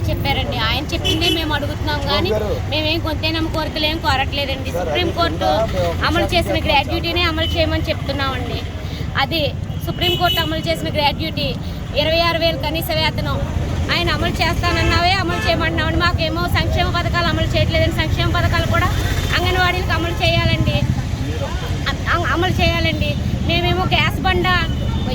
చెప్పారండి. ఆయన చెప్పిందే మేము అడుగుతున్నాం కానీ మేమేం కొంతేనమ్మ కోరికలు ఏం కోరట్లేదండి. సుప్రీంకోర్టు అమలు చేసిన గ్రాడ్యుటీనే అమలు చేయమని చెప్తున్నామండి. అది సుప్రీంకోర్టు అమలు చేసిన గ్రాడ్యుటీ 26,000 కనీస వేతనం ఆయన అమలు చేస్తానన్నావే అమలు చేయమంటున్నామండి. మాకేమో సంక్షేమ పథకాలు అమలు చేయట్లేదండి. సంక్షేమ పథకాలు కూడా అంగన్వాడీలకు అమలు చేయాలండి. మేమేమో గ్యాస్ బండ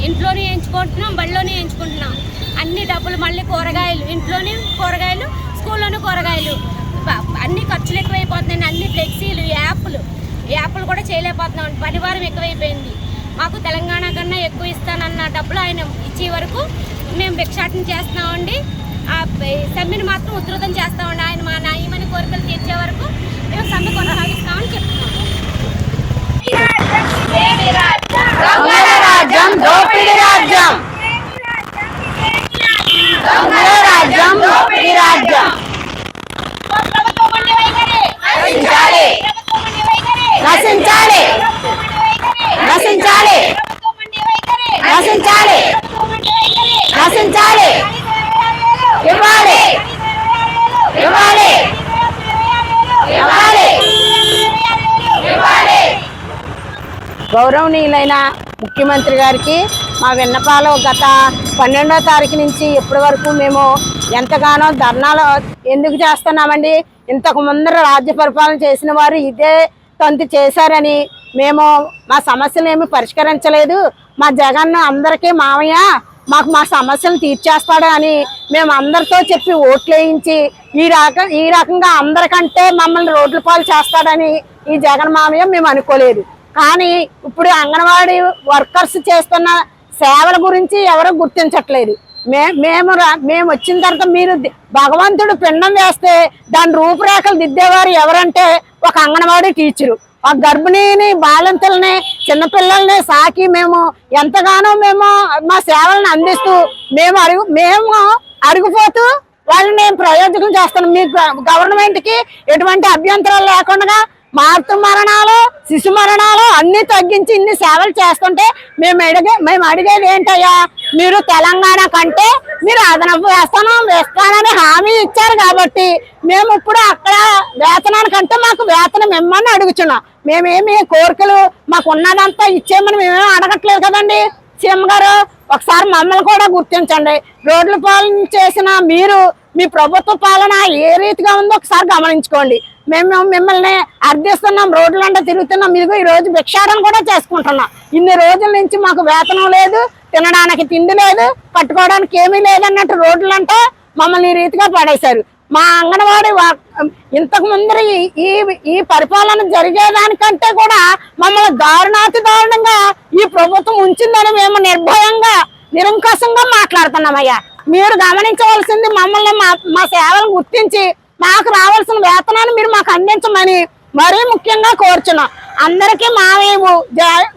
ఇంట్లోనే ఎంచుకుంటున్నాం, బడిలోనే ఎంచుకుంటున్నాం. అన్ని డబ్బులు మళ్ళీ కూరగాయలు ఇంట్లోనే కూరగాయలు, స్కూల్లోనే కూరగాయలు, అన్ని ఖర్చులు ఎక్కువైపోతున్నాయండి. అన్ని ఫ్లెక్సీలు యాప్లు కూడా చేయలేకపోతున్నాం. పరివారం ఎక్కువైపోయింది. మాకు తెలంగాణ కన్నా ఎక్కువ ఇస్తానన్న డబ్బులు ఆయన ఇచ్చే వరకు మేము భిక్షాటన చేస్తున్నామండి. ఆ సమ్మెను మాత్రం ఉధృతం చేస్తామండి. ఆయన మా న్యాయమైన కోరికలు తీర్చే వరకు మేము సమ్మె కొనసాగిస్తామని చెప్తున్నాం. గౌరవనీయులైన ముఖ్యమంత్రి గారికి మా విన్నపాలు గత 12వ తారీఖు నుంచి ఇప్పటి వరకు మేము ఎంతగానో ధర్నాలు ఎందుకు చేస్తున్నామండి. ఇంతకు ముందర రాజ్య పరిపాలన చేసిన వారు ఇదే తంతు చేశారని మేము మా సమస్యలు ఏమి పరిష్కరించలేదు. మా జగన్ అందరికీ మామయ్య మాకు మా సమస్యలు తీర్చేస్తాడు అని మేము అందరితో చెప్పి ఓట్లు వేయించి ఈ రకంగా అందరికంటే మమ్మల్ని రోడ్ల పాలు చేస్తాడని ఈ జగన్ మామయ్య మేము అనుకోలేదు. కానీ ఇప్పుడు అంగన్వాడీ వర్కర్స్ చేస్తున్న సేవల గురించి ఎవరు గుర్తించట్లేదు. మేము వచ్చిన తర్వాత మీరు భగవంతుడు పిండం వేస్తే దాని రూపురేఖలు దిద్దేవారు ఎవరంటే ఒక అంగన్వాడీ టీచరు. ఆ గర్భిణీని, బాలింతల్ని, చిన్నపిల్లల్ని సాకి మేము ఎంతగానో మా సేవలను అందిస్తూ మేము అరిగిపోతూ వాళ్ళని ప్రయోజనం చేస్తున్నాం. మీ గవర్నమెంట్కి ఎటువంటి అభ్యంతరాలు లేకుండా మాతృ మరణాలు, శిశు మరణాలు అన్ని తగ్గించి ఇన్ని సేవలు చేస్తుంటే మేము అడిగేది ఏంటయ్యా, మీరు తెలంగాణ కంటే మీరు అదనపు వేస్తానని హామీ ఇచ్చారు కాబట్టి మేము ఇప్పుడు అక్కడ వేతనానికంటే మాకు వేతనం ఇమ్మని అడుగుతున్నాం. మేమేమి కోరికలు మాకు ఉన్నదంతా ఇచ్చేయమని మేమేమి అడగట్లేదు కదండి. సీఎం గారు ఒకసారి మమ్మల్ని కూడా గుర్తించండి. రోడ్ల పాలన చేసిన మీరు మీ ప్రభుత్వ పాలన ఏ రీతిగా ఉందో ఒకసారి గమనించుకోండి. మేము మిమ్మల్ని అర్థిస్తున్నాం, రోడ్లంటే తిరుగుతున్నాం. ఇదిగో ఈ రోజు భిక్షాటన కూడా చేసుకుంటున్నాం. ఇన్ని రోజుల నుంచి మాకు వేతనం లేదు, తినడానికి తిండి లేదు, కట్టుకోవడానికి ఏమీ లేదన్నట్టు రోడ్లంటే మమ్మల్ని ఈ రీతిగా పడేశారు. మా అంగన్వాడీ ఇంతకు ముందర ఈ పరిపాలన జరిగేదానికంటే కూడా మమ్మల్ని దారుణాతి దారుణంగా ఈ ప్రభుత్వం ఉంచిందని మేము నిర్భయంగా నిరంకుశంగా మాట్లాడుతున్నామయ్యా. మీరు గమనించవలసింది మమ్మల్ని మా సేవలను గుర్తించి మాకు రావాల్సిన వేతనాన్ని మీరు మాకు అందించమని మరీ ముఖ్యంగా కోరుచున్నాం. అందరికీ మావేవు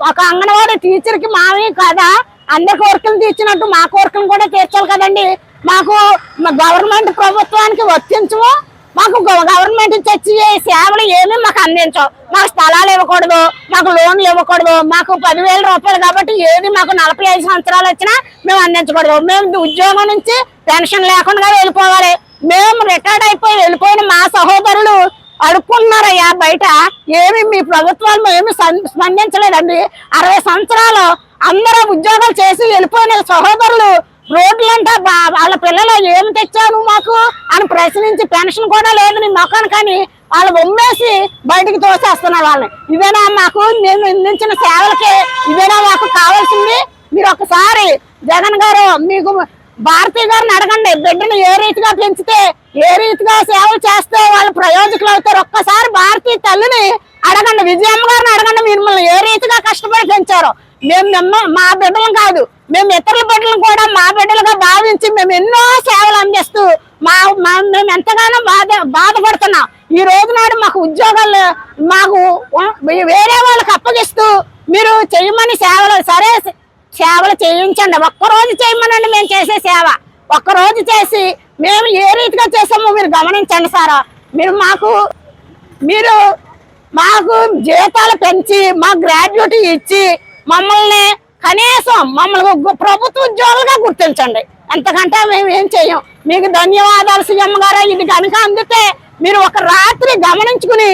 ఒక అంగన్వాడీ టీచర్కి మావే కదా అందరి కోరికలు తీర్చినట్టు మా కోరికలు కూడా తీర్చాలి కదండి. మాకు గవర్నమెంట్ ప్రభుత్వానికి వర్తించము, మాకు గవర్నమెంట్ తెచ్చి సేవలు ఏమీ మాకు అందించవు. మాకు స్థలాలు ఇవ్వకూడదు, మాకు లోన్లు ఇవ్వకూడదు, మాకు 10,000 రూపాయలు కాబట్టి ఏది మాకు 45 సంవత్సరాలు వచ్చినా మేము అందించకూడదు. మేము ఉద్యోగం నుంచి పెన్షన్ లేకుండా వెళ్ళిపోవాలి. మేము రిటైర్డ్ అయిపోయి వెళ్ళిపోయిన మా సహోదరులు అడుక్కున్నారయ్యా బయట. ఏమి మీ ప్రభుత్వాలు ఏమి స్పందించలేదండి. 60 సంవత్సరాలు అందరూ ఉద్యోగాలు చేసి వెళ్ళిపోయిన సహోదరులు రోడ్లంటే వాళ్ళ పిల్లలు ఏమి తెచ్చాను మాకు అని ప్రశ్నించి పెన్షన్ కూడా లేదు నీ మొక్కను కానీ వాళ్ళు ఉమ్మేసి బయటికి తోసేస్తున్నారు వాళ్ళని. ఇదేనా మాకు మేము అందించిన సేవలకి ఇదేనా మాకు కావాల్సింది? మీరు ఒకసారి జగన్ గారు మీకు భారతీయ గారిని అడగండి, బిడ్డను ఏ రీతిగా పెంచితే ఏ రీతిగా సేవలు చేస్తే వాళ్ళు ప్రయోజకులు అవుతారు. ఒక్కసారి భారతీయ తల్లిని అడగండి, విజయమ్మ గారిని అడగండి, మిమ్మల్ని ఏ రీతిగా కష్టపడి పెంచారో. మేము మా బిడ్డలు కాదు, మేము ఇతరుల బిడ్డలను కూడా మా బిడ్డలుగా భావించి మేము ఎన్నో సేవలు అందిస్తూ మేము ఎంతగానో బాధపడుతున్నాం. ఈ రోజు నాడు మాకు ఉద్యోగాలు మాకు వేరే వాళ్ళకి అప్పగిస్తూ మీరు చేయమని సేవలు చేయించండి. ఒక్కరోజు చేయమనండి. మేము చేసే సేవ ఒక్కరోజు చేసి మేము ఏ రీతిగా చేసామో మీరు గమనించండి సార్. మీరు మాకు జీతాలు పెంచి మా గ్రాడ్యుయేట్ ఇచ్చి మమ్మల్ని కనీసం ప్రభుత్వ ఉద్యోగులుగా గుర్తించండి. ఎంతకంటే మేము ఏం చెయ్యం. మీకు ధన్యవాదాలు సీఎం గారు. ఇది కనుక అందుతే మీరు ఒక రాత్రి గమనించుకుని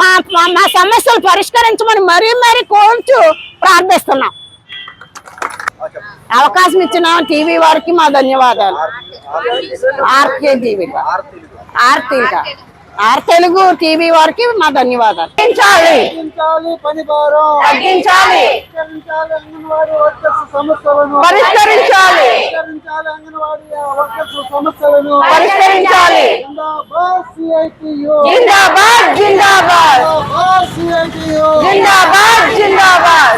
మా సమస్యలు పరిష్కరించమని మరీ మరీ కోరుచు ప్రార్థిస్తున్నాం. అవకాశం ఇచ్చిన టీవీ వారికి మా ధన్యవాదాలు. RK TV, R Telugu TV వారికి మా ధన్యవాదాలు. తగ్గించాలి పరిష్కరించాలి పరిష్కరించాలి. జిందాబాద్ జిందాబాద్ జిందాబాద్ జిందాబాద్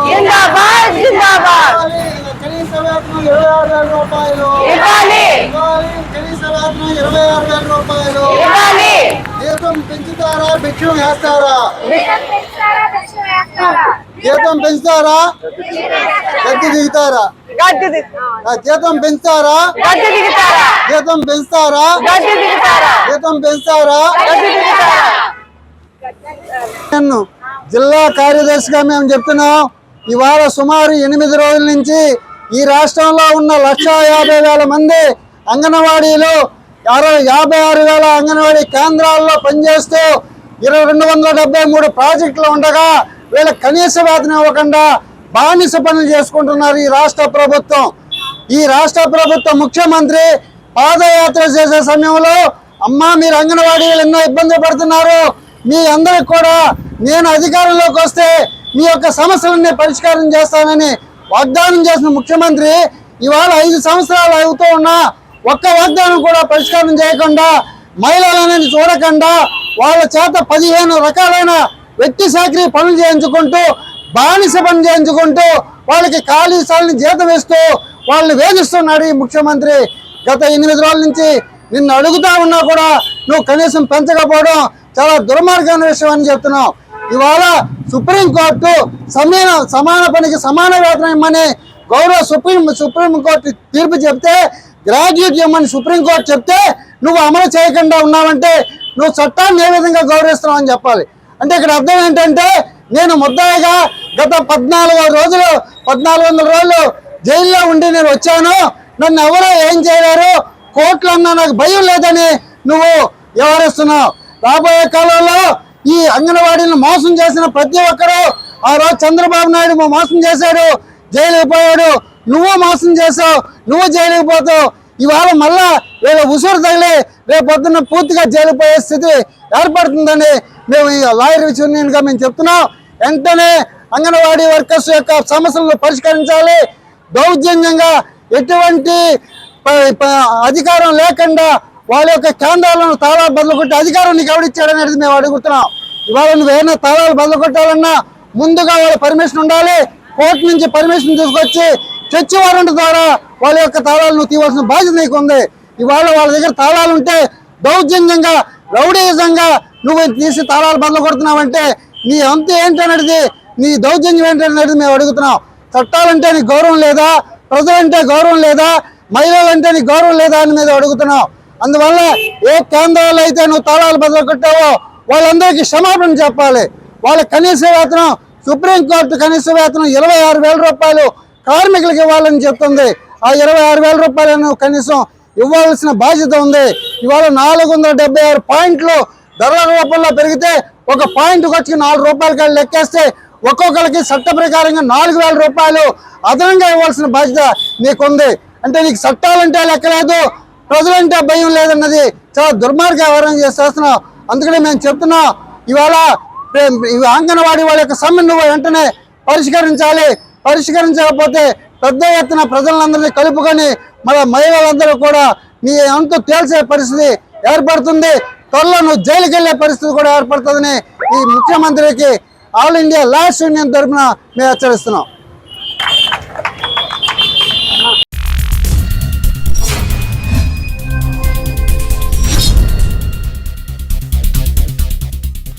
జిందాబాద్ జిందాబాద్. కనీస వేతనం 26,000 రూపాయలు ఇవ్వాలి. కనీస వేతనం 26,000 రూపాయలు ఇవ్వాలి. జీతం పెంచుతారా భిక్షం వేస్తారా? జీతం పెంచుతారా గద్దె దిగుతారా? జీతం పెంచుతారా జీతం పెంచుతారా జీతం పెంచుతారా? జిల్లా కార్యదర్శిగా మేము చెప్తున్నాం. ఇవాళ సుమారు 8 రోజుల నుంచి ఈ రాష్ట్రంలో ఉన్న 1,50,000 మంది అంగన్వాడీలు 56,000 అంగన్వాడీ కేంద్రాల్లో పనిచేస్తూ 273 ప్రాజెక్టులు ఉండగా వీళ్ళ కనీస వేతనం ఇవ్వకుండా బానిస పనులు చేసుకుంటున్నారు ఈ రాష్ట్ర ప్రభుత్వం. ఈ రాష్ట్ర ప్రభుత్వ ముఖ్యమంత్రి పాదయాత్ర చేసే సమయంలో అమ్మా మీరు అంగన్వాడీలు ఎన్నో ఇబ్బందులు పడుతున్నారు, మీ అందరికి కూడా నేను అధికారంలోకి వస్తే మీ యొక్క సమస్యలన్నీ పరిష్కారం చేస్తానని వాగ్దానం చేసిన ముఖ్యమంత్రి ఇవాళ 5 సంవత్సరాలు అవుతూ ఉన్నా ఒక్క వాగ్దానం కూడా పరిష్కారం చేయకుండా, మహిళలనేది చూడకుండా వాళ్ళ చేత 15 రకాలైన వ్యక్తి సాకిరీ పనులు చేయించుకుంటూ బానిస పని చేయించుకుంటూ వాళ్ళకి ఖాళీ స్థలాన్ని జీతం వేస్తూ వాళ్ళని వేధిస్తున్నాడు ఈ ముఖ్యమంత్రి. గత 8 రోజుల నుంచి నిన్ను అడుగుతా ఉన్నా కూడా నువ్వు కనీసం పెంచకపోవడం చాలా దుర్మార్గమైన విషయం అని చెప్తున్నావు. ఇవాళ సుప్రీంకోర్టు సమాన పనికి సమాన వేతనం ఇమ్మని గౌరవ సుప్రీంకోర్టు తీర్పు చెప్తే, గ్రాడ్యుయేట్ ఇవ్వమని సుప్రీంకోర్టు చెప్తే నువ్వు అమలు చేయకుండా ఉన్నావంటే నువ్వు చట్టాన్ని ఏ విధంగా గౌరవిస్తున్నావు అని చెప్పాలి. అంటే ఇక్కడ అర్థం ఏంటంటే నేను ముద్దాయిగా గత 1400 రోజులు జైల్లో ఉండి నేను వచ్చాను, నన్ను ఎవరో ఏం చేయలేరు, కోర్టులు అన్నా నాకు భయం లేదని నువ్వు వ్యవహరిస్తున్నావు. రాబోయే కాలంలో ఈ అంగన్వాడీలను మోసం చేసిన ప్రతి ఒక్కరూ, ఆ రోజు చంద్రబాబు నాయుడు మోసం చేశాడు, జైలుకి పోయాడు, నువ్వు మోసం చేసావు, నువ్వు జైలుకి పోతావు. ఇవాళ మళ్ళా వీళ్ళ ఉసురు తగిలి రేపు పొద్దున్న పూర్తిగా జైలు పోయే స్థితి ఏర్పడుతుందని మేము ఈ లాయర్ యూనియన్గా మేము చెప్తున్నాం. వెంటనే అంగన్వాడీ వర్కర్స్ యొక్క సమస్యలను పరిష్కరించాలి. దౌర్జన్యంగా ఎటువంటి అధికారం లేకుండా వాళ్ళ యొక్క కేంద్రాలను తాళాలు బదులుకొట్టే అధికారం నీకు ఎవడిచ్చాడనేది మేము అడుగుతున్నాం. ఇవాళ నువ్వేమైనా తాళాలు బదులుకొట్టాలన్నా ముందుగా వాళ్ళ పర్మిషన్ ఉండాలి. కోర్టు నుంచి పర్మిషన్ తీసుకొచ్చి చర్చి వారెంట్ ద్వారా వాళ్ళ యొక్క తాళాలు నువ్వు తీయవలసిన బాధ్యత నీకు ఉంది. ఇవాళ వాళ్ళ దగ్గర తాళాలు ఉంటే దౌర్జన్యంగా రౌడీజంగా నువ్వు తీసి తాళాలు బదులు కొడుతున్నావంటే నీ అంత ఏంటనేది, నీ దౌర్జన్యం ఏంటనేది మేము అడుగుతున్నాం. చట్టాలంటే నీకు గౌరవం లేదా? ప్రజలంటే గౌరవం లేదా? మహిళలంటే నీకు గౌరవం లేదా అని మీద అడుగుతున్నాం. అందువల్ల ఏ కేంద్రాల్లో అయితే నువ్వు తాళాలు బదులు కొట్టావో వాళ్ళందరికీ క్షమాపణ చెప్పాలి. వాళ్ళ కనీస వేతనం సుప్రీంకోర్టు కనీస వేతనం 26,000 రూపాయలు కార్మికులకు ఇవ్వాలని చెప్తుంది. ఆ 26,000 రూపాయలను కనీసం ఇవ్వాల్సిన బాధ్యత ఉంది. ఇవాళ 476 పాయింట్లు ధరల రూపంలో పెరిగితే ఒక పాయింట్కి వచ్చి 4 రూపాయల కాళ్ళు లెక్కేస్తే ఒక్కొక్కరికి చట్ట ప్రకారంగా 4,000 రూపాయలు అదనంగా ఇవ్వాల్సిన బాధ్యత నీకుంది. అంటే నీకు చట్టాలంటే లెక్కలేదు, ప్రజలంటే భయం లేదన్నది చాలా దుర్మార్గ వ్యవహారం చేస్తున్నావు. అందుకనే మేము చెప్తున్నాం, ఇవాళ అంగన్వాడీ వాళ్ళ యొక్క సమ్మెను నువ్వు వెంటనే పరిష్కరించాలి. పరిష్కరించకపోతే పెద్ద ఎత్తున ప్రజలందరినీ కలుపుకొని మన మహిళలందరూ కూడా నీ అంతు తేల్చే పరిస్థితి ఏర్పడుతుంది. త్వరలో నువ్వు జైలుకి వెళ్ళే పరిస్థితి కూడా ఏర్పడుతుందని ఈ ముఖ్యమంత్రికి ఆల్ ఇండియా లాయర్స్ యూనియన్ తరఫున మేము హెచ్చరిస్తున్నాం.